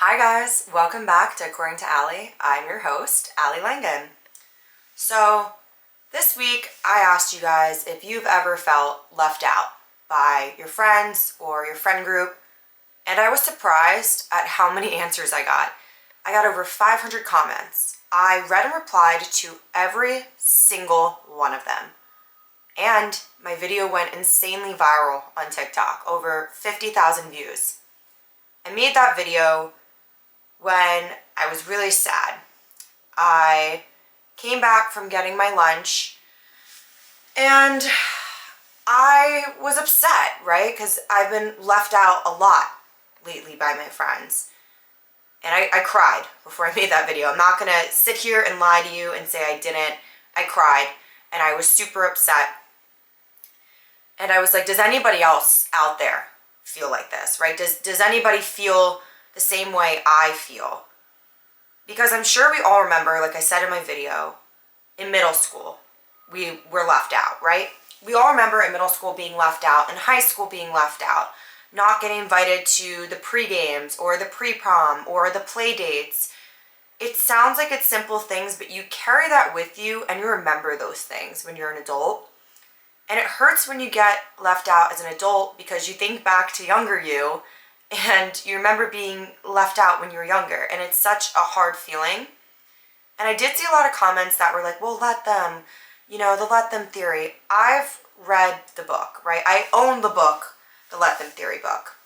Hi guys, welcome back to According to Allie. I'm your host, Allie Langan. So this week I asked you guys if you've ever felt left out by your friends or your friend group, and I was surprised at how many answers I got. I got over 500 comments. I read and replied to every single one of them. And my video went insanely viral on TikTok, over 50,000 views. I made that video when I was really sad. I came back from getting my lunch and I was upset, right? Because I've been left out a lot lately by my friends. And I cried before I made that video. I'm not gonna sit here and lie to you and say I didn't. I cried and I was super upset. And I was like, does anybody else out there feel like this, right? Does anybody feel the same way I feel? Because I'm sure we all remember, like I said in my video, in middle school, we were left out, right? We all remember in middle school being left out, in high school being left out, not getting invited to the pre-games or the pre-prom or the play dates. It sounds like it's simple things, but you carry that with you and you remember those things when you're an adult. And it hurts when you get left out as an adult because you think back to younger you and you remember being left out when you were younger, and it's such a hard feeling. And I did see a lot of comments that were like, well, let them, the let them theory. I've read the book, right? I own the book, the Let Them Theory book.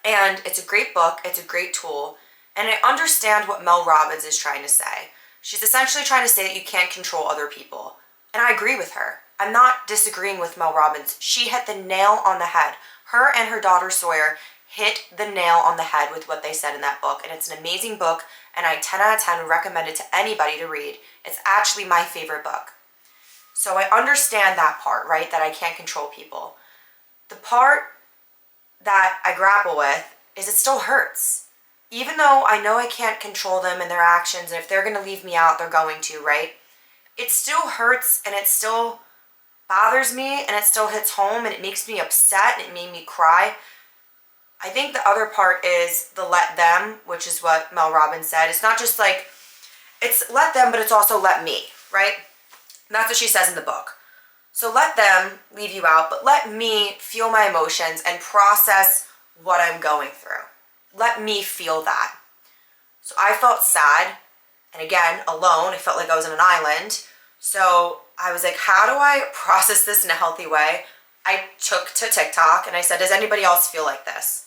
And it's a great book, it's a great tool, and I understand what Mel Robbins is trying to say. She's essentially trying to say that you can't control other people. And I agree with her. I'm not disagreeing with Mel Robbins. She hit the nail on the head. Her and her daughter Sawyer hit the nail on the head with what they said in that book. And it's an amazing book, and I 10 out of 10 recommend it to anybody to read. It's actually my favorite book. So I understand that part, right? That I can't control people. The part that I grapple with is it still hurts. Even though I know I can't control them and their actions, and if they're going to leave me out, they're going to, right? It still hurts, and it still bothers me, and it still hits home, and it makes me upset, and it made me cry. I think the other part is the let them, which is what Mel Robbins said. It's not just like, it's let them, but it's also let me, right? And that's what she says in the book. So let them leave you out, but let me feel my emotions and process what I'm going through. Let me feel that. So I felt sad, and again, alone. I felt like I was on an island. So I was like, how do I process this in a healthy way? I took to TikTok and I said, does anybody else feel like this?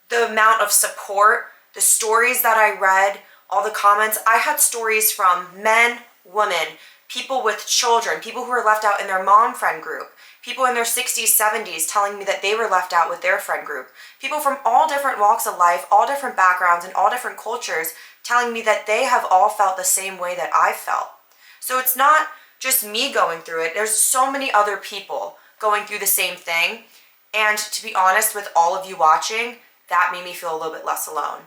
The amount of support, the stories that I read, all the comments, I had stories from men, women, people with children, people who were left out in their mom friend group, people in their 60s, 70s telling me that they were left out with their friend group, people from all different walks of life, all different backgrounds, and all different cultures telling me that they have all felt the same way that I felt. So it's not just me going through it. There's so many other people going through the same thing. And to be honest with all of you watching, that made me feel a little bit less alone.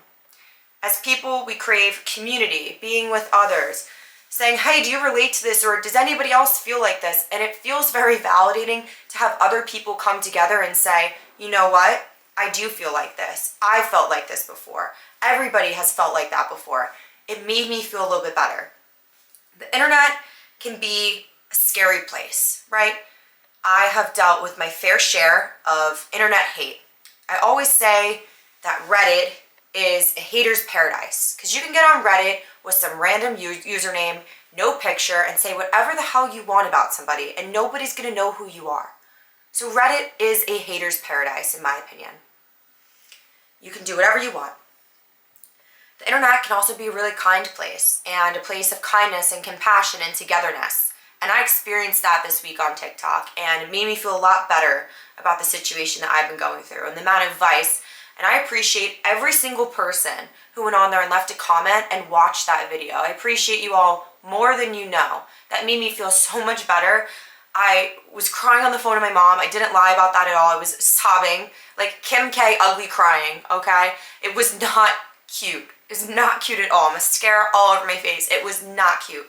As people, we crave community, being with others, saying, hey, do you relate to this? Or does anybody else feel like this? And it feels very validating to have other people come together and say, you know what? I do feel like this. I felt like this before. Everybody has felt like that before. It made me feel a little bit better. The internet can be a scary place, right? I have dealt with my fair share of internet hate. I always say that Reddit is a hater's paradise because you can get on Reddit with some random username, no picture, and say whatever the hell you want about somebody, and nobody's going to know who you are. So Reddit is a hater's paradise, in my opinion. You can do whatever you want. The internet can also be a really kind place and a place of kindness and compassion and togetherness. And I experienced that this week on TikTok, and it made me feel a lot better about the situation that I've been going through and the amount of advice. And I appreciate every single person who went on there and left a comment and watched that video. I appreciate you all more than you know. That made me feel so much better. I was crying on the phone to my mom. I didn't lie about that at all. I was sobbing, like Kim K ugly crying, okay? It was not cute. It was not cute at all. Mascara all over my face. It was not cute.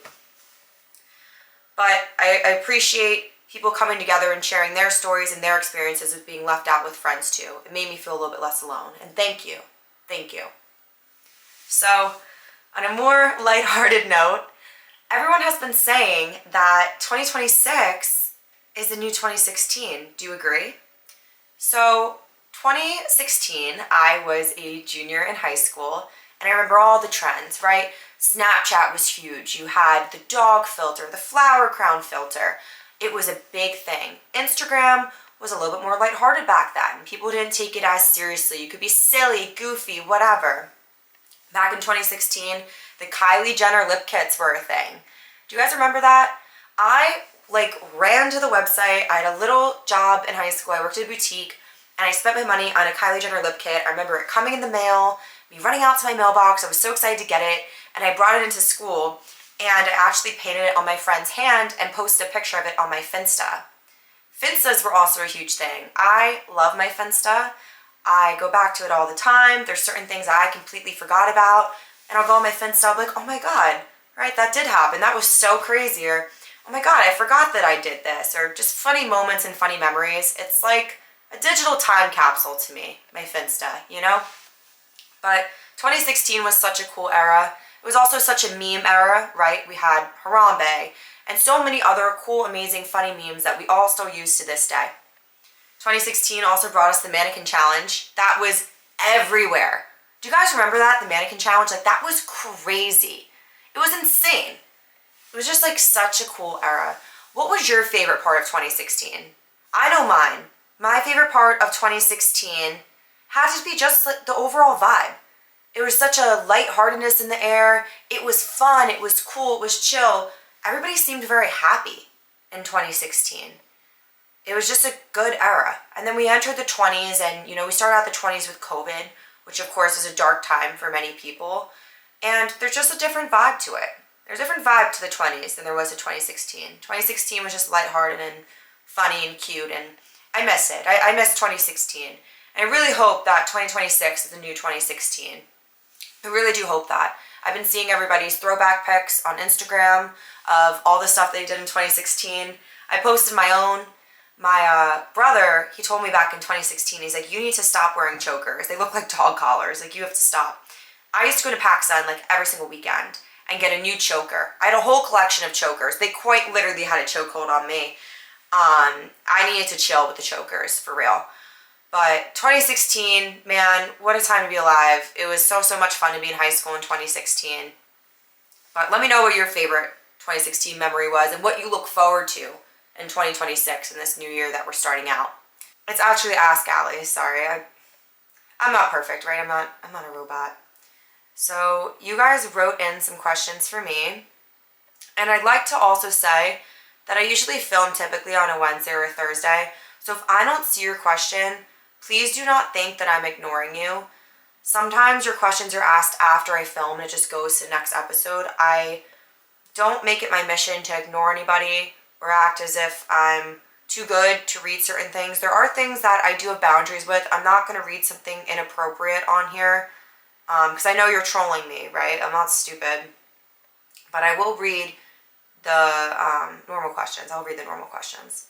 But I appreciate people coming together and sharing their stories and their experiences of being left out with friends too. It made me feel a little bit less alone. And thank you. Thank you. So, on a more lighthearted note, everyone has been saying that 2026 is the new 2016. Do you agree? So, 2016, I was a junior in high school, and I remember all the trends, right? Snapchat was huge. You had the dog filter, the flower crown filter. It was a big thing. Instagram was a little bit more lighthearted back then. People didn't take it as seriously. You could be silly, goofy, whatever. Back in 2016, the Kylie Jenner lip kits were a thing. Do you guys remember that? I ran to the website. I had a little job in high school. I worked at a boutique and I spent my money on a Kylie Jenner lip kit. I remember it coming in the mail, me running out to my mailbox. I was so excited to get it, and I brought it into school, and I actually painted it on my friend's hand and posted a picture of it on my Finsta. Finstas were also a huge thing. I love my Finsta. I go back to it all the time. There's certain things I completely forgot about, and I'll go on my Finsta, I'll be like, oh my God, right, that did happen. That was so crazy. Or, oh my God, I forgot that I did this. Or just funny moments and funny memories. It's like a digital time capsule to me, my Finsta, you know? But 2016 was such a cool era. It was also such a meme era, right? We had Harambe and so many other cool, amazing, funny memes that we all still use to this day. 2016 also brought us the Mannequin Challenge. That was everywhere. Do you guys remember that? The Mannequin Challenge? Like, that was crazy. It was insane. It was just like such a cool era. What was your favorite part of 2016? I know mine. My favorite part of 2016 had to be just like the overall vibe. It was such a lightheartedness in the air. It was fun. It was cool. It was chill. Everybody seemed very happy in 2016. It was just a good era. And then we entered the 20s, and we started out the 20s with COVID, which of course is a dark time for many people. And there's just a different vibe to it. There's a different vibe to the 20s than there was to 2016. 2016 was just lighthearted and funny and cute, and I miss it. I miss 2016. And I really hope that 2026 is the new 2016. I really do hope that. I've been seeing everybody's throwback pics on Instagram of all the stuff they did in 2016. I posted my own. My brother, he told me back in 2016, he's like, you need to stop wearing chokers. They look like dog collars. Like, you have to stop. I used to go to PacSun like every single weekend and get a new choker. I had a whole collection of chokers. They quite literally had a chokehold on me. I needed to chill with the chokers, for real. But 2016, man, what a time to be alive. It was so much fun to be in high school in 2016. But let me know what your favorite 2016 memory was and what you look forward to in 2026 in this new year that we're starting out. It's actually Ask Allie. Sorry, I'm not perfect, right? I'm not a robot. So you guys wrote in some questions for me, and I'd like to also say that I usually film typically on a Wednesday or a Thursday. So if I don't see your question, please do not think that I'm ignoring you. Sometimes your questions are asked after I film and it just goes to the next episode. I don't make it my mission to ignore anybody or act as if I'm too good to read certain things. There are things that I do have boundaries with. I'm not going to read something inappropriate on here because I know you're trolling me, right? I'm not stupid. But I will read the normal questions. I'll read the normal questions.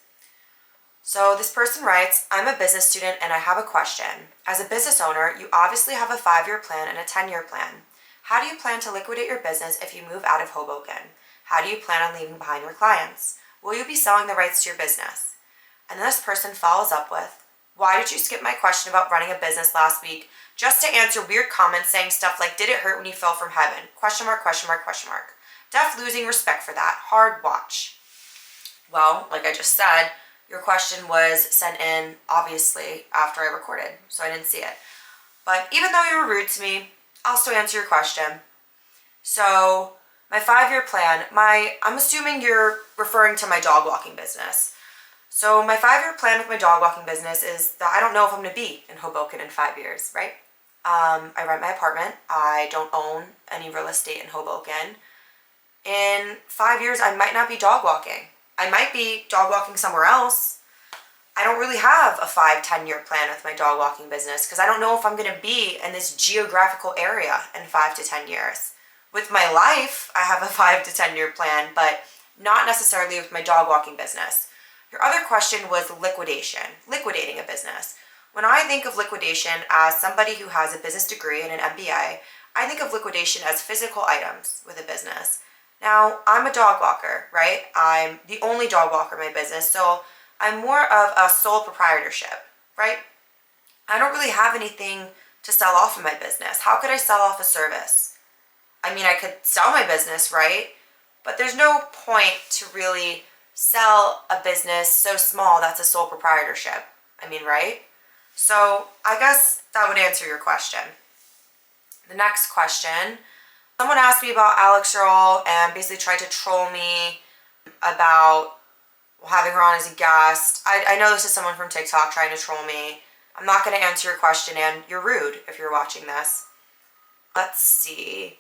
So this person writes, I'm a business student and I have a question. As a business owner, you obviously have a 5-year plan and a 10-year plan. How do you plan to liquidate your business if you move out of Hoboken? How do you plan on leaving behind your clients? Will you be selling the rights to your business? And then this person follows up with, why did you skip my question about running a business last week just to answer weird comments saying stuff like, did it hurt when you fell from heaven? Question mark, question mark, question mark. Def losing respect for that. Hard watch. Well, like I just said, your question was sent in, obviously, after I recorded, so I didn't see it. But even though you were rude to me, I'll still answer your question. So, my 5-year plan, I'm assuming you're referring to my dog walking business. So, my 5-year plan with my dog walking business is that I don't know if I'm going to be in Hoboken in 5 years, right? I rent my apartment. I don't own any real estate in Hoboken. In 5 years, I might not be dog walking. I might be dog walking somewhere else. I don't really have a 5-10-year plan with my dog walking business because I don't know if I'm going to be in this geographical area in 5 to 10 years. With my life, I have a 5 to 10 year plan, but not necessarily with my dog walking business. Your other question was liquidating a business. When I think of liquidation as somebody who has a business degree and an MBA, I think of liquidation as physical items with a business. Now, I'm a dog walker, right? I'm the only dog walker in my business, so I'm more of a sole proprietorship, right? I don't really have anything to sell off in my business. How could I sell off a service? I mean, I could sell my business, right? But there's no point to really sell a business so small that's a sole proprietorship. I mean, right? So I guess that would answer your question. The next question, someone asked me about Alex Earl and basically tried to troll me about having her on as a guest. I know this is someone from TikTok trying to troll me. I'm not going to answer your question, and you're rude if you're watching this. Let's see.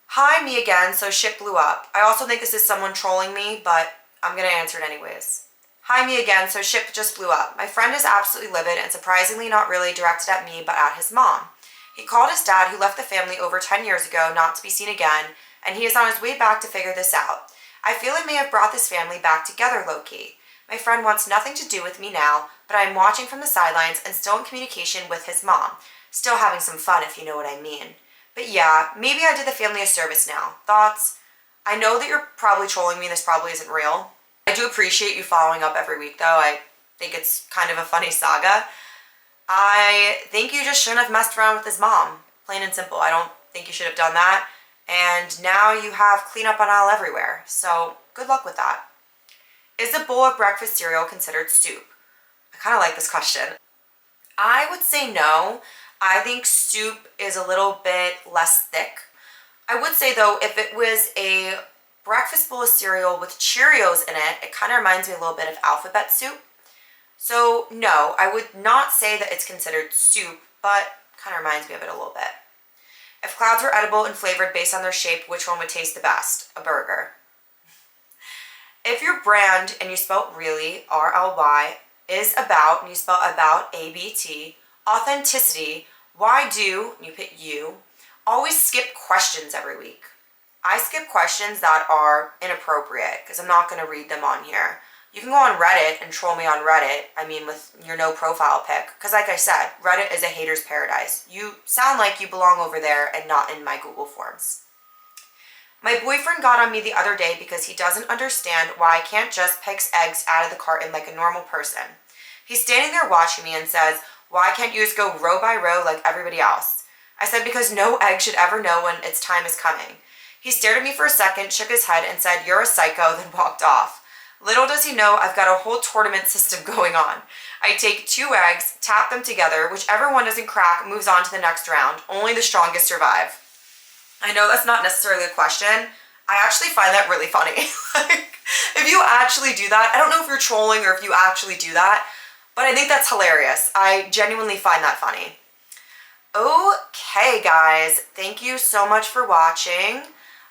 Hi, me again. So shit blew up. I also think this is someone trolling me, but I'm going to answer it anyways. Hi, me again. So shit just blew up. My friend is absolutely livid and surprisingly not really directed at me, but at his mom. He called his dad, who left the family over 10 years ago, not to be seen again, and he is on his way back to figure this out. I feel it may have brought this family back together low-key. My friend wants nothing to do with me now, but I am watching from the sidelines and still in communication with his mom. Still having some fun, if you know what I mean. But yeah, maybe I did the family a service now. Thoughts? I know that you're probably trolling me. This probably isn't real. I do appreciate you following up every week, though. I think it's kind of a funny saga. I think you just shouldn't have messed around with his mom. Plain and simple. I don't think you should have done that. And now you have cleanup on aisle everywhere. So good luck with that. Is a bowl of breakfast cereal considered soup? I kind of like this question. I would say no. I think soup is a little bit less thick. I would say though, if it was a breakfast bowl of cereal with Cheerios in it, it kind of reminds me a little bit of alphabet soup. So no, I would not say that it's considered soup, but kind of reminds me of it a little bit. If clouds were edible and flavored based on their shape, which one would taste the best? A burger. If your brand, and you spell really, R-L-Y, is about, and you spell about, A-B-T, authenticity, why do, and you put you, always skip questions every week? I skip questions that are inappropriate because I'm not going to read them on here. You can go on Reddit and troll me on Reddit, I mean with your no profile pic, because like I said, Reddit is a hater's paradise. You sound like you belong over there and not in my Google Forms. My boyfriend got on me the other day because he doesn't understand why I can't just pick eggs out of the carton like a normal person. He's standing there watching me and says, why can't you just go row by row like everybody else? I said because no egg should ever know when its time is coming. He stared at me for a second, shook his head, and said, you're a psycho, then walked off. Little does he know I've got a whole tournament system going on. I take 2 eggs, tap them together, whichever one doesn't crack moves on to the next round. Only the strongest survive. I know that's not necessarily a question. I actually find that really funny. If you actually do that, I don't know if you're trolling or if you actually do that, but I think that's hilarious. I genuinely find that funny. Okay, guys, thank you so much for watching.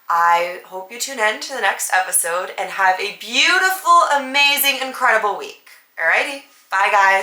I hope you tune in to the next episode and have a beautiful, amazing, incredible week. Alrighty, bye guys.